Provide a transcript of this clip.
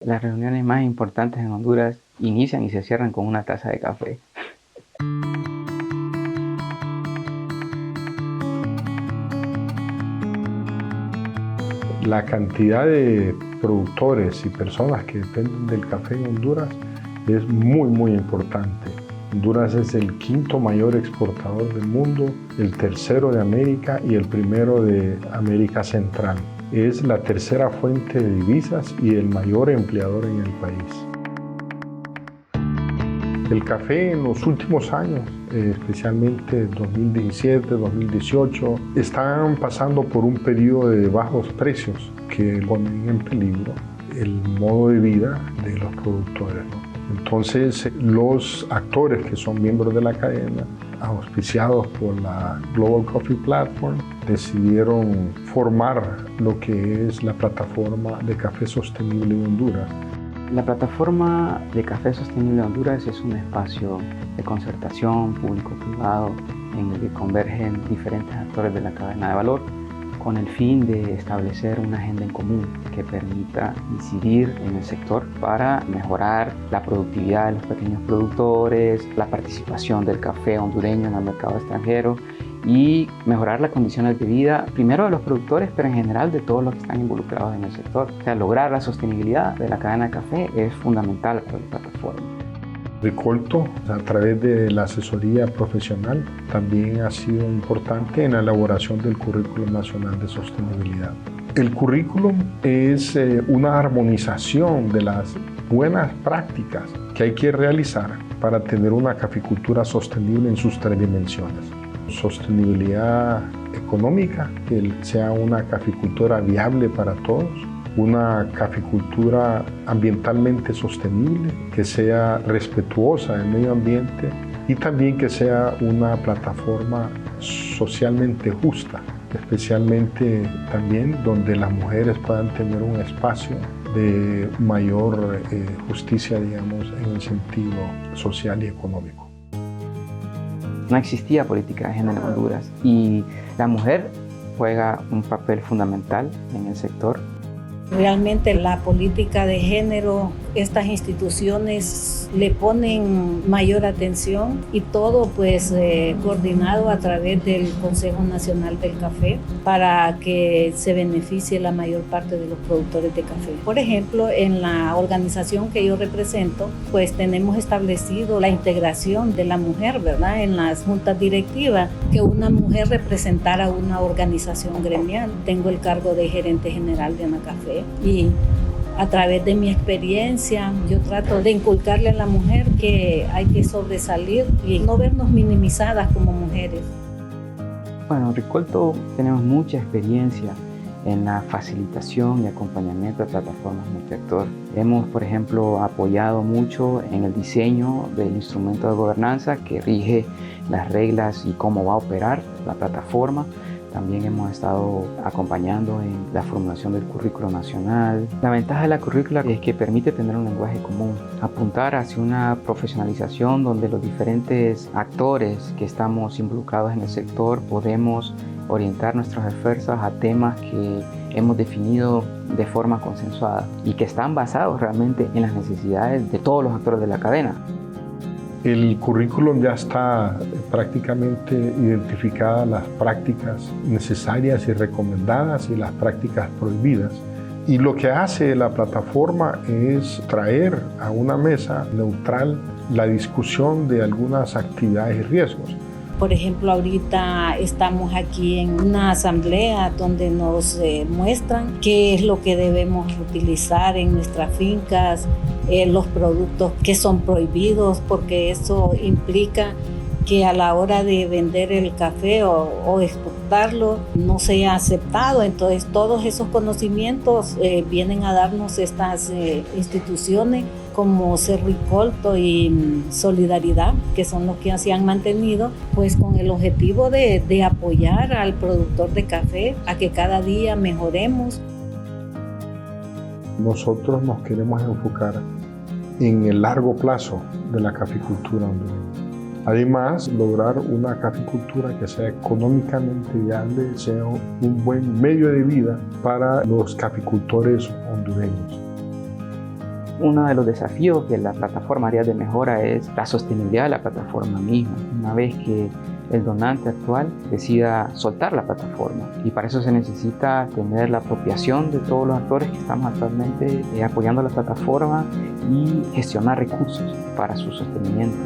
Las reuniones más importantes en Honduras inician y se cierran con una taza de café. La cantidad de productores y personas que dependen del café en Honduras es muy importante. Honduras es el quinto mayor exportador del mundo, el tercero de América y el primero de América Central. Es la tercera fuente de divisas y el mayor empleador en el país. El café en los últimos años, especialmente 2017, 2018, están pasando por un periodo de bajos precios que ponen en peligro el modo de vida de los productores, ¿no? Entonces, los actores que son miembros de la cadena, auspiciados por la Global Coffee Platform, decidieron formar lo que es la plataforma de café sostenible de Honduras. La plataforma de Café Sostenible de Honduras es un espacio de concertación público-privado en el que convergen diferentes actores de la cadena de valor con el fin de establecer una agenda en común que permita incidir en el sector para mejorar la productividad de los pequeños productores, la participación del café hondureño en el mercado extranjero y mejorar las condiciones de vida, primero de los productores, pero en general de todos los que están involucrados en el sector. O sea, lograr la sostenibilidad de la cadena de café es fundamental para la plataforma. Ricolto, a través de la asesoría profesional, también ha sido importante en la elaboración del Currículum Nacional de Sostenibilidad. El currículum es una armonización de las buenas prácticas que hay que realizar para tener una caficultura sostenible en sus tres dimensiones. Sostenibilidad económica, que sea una caficultura viable para todos, una caficultura ambientalmente sostenible, que sea respetuosa del medio ambiente y también que sea una plataforma socialmente justa, especialmente también donde las mujeres puedan tener un espacio de mayor justicia, digamos, en el sentido social y económico. No existía política de género en Honduras y la mujer juega un papel fundamental en el sector. Realmente la política de género, estas instituciones le ponen mayor atención y todo pues coordinado a través del Consejo Nacional del Café para que se beneficie la mayor parte de los productores de café. Por ejemplo, en la organización que yo represento, pues tenemos establecido la integración de la mujer, ¿verdad? En las juntas directivas, que una mujer representara una organización gremial. Tengo el cargo de gerente general de Anacafé y a través de mi experiencia yo trato de inculcarle a la mujer que hay que sobresalir y no vernos minimizadas como mujeres. Bueno, en Ricolto tenemos mucha experiencia en la facilitación y acompañamiento de plataformas multiactor. Hemos, por ejemplo, apoyado mucho en el diseño del instrumento de gobernanza que rige las reglas y cómo va a operar la plataforma. También hemos estado acompañando en la formulación del currículo nacional. La ventaja de la currícula es que permite tener un lenguaje común, apuntar hacia una profesionalización donde los diferentes actores que estamos involucrados en el sector podemos orientar nuestros esfuerzos a temas que hemos definido de forma consensuada y que están basados realmente en las necesidades de todos los actores de la cadena. El currículum ya está prácticamente identificadas las prácticas necesarias y recomendadas y las prácticas prohibidas. Y lo que hace la plataforma es traer a una mesa neutral la discusión de algunas actividades y riesgos. Por ejemplo, ahorita estamos aquí en una asamblea donde nos muestran qué es lo que debemos utilizar en nuestras fincas, los productos que son prohibidos, porque eso implica que a la hora de vender el café o exportarlo no sea aceptado. Entonces todos esos conocimientos vienen a darnos estas instituciones como Cerricolto y Solidaridad, que son los que se han mantenido pues con el objetivo de apoyar al productor de café a que cada día mejoremos. Nosotros nos queremos enfocar en el largo plazo de la caficultura hondureña. Además, lograr una caficultura que sea económicamente viable, sea un buen medio de vida para los caficultores hondureños. Uno de los desafíos que la plataforma Áreas de Mejora es la sostenibilidad de la plataforma misma. Una vez que el donante actual decida soltar la plataforma, y para eso se necesita tener la apropiación de todos los actores que estamos actualmente apoyando la plataforma y gestionar recursos para su sostenimiento.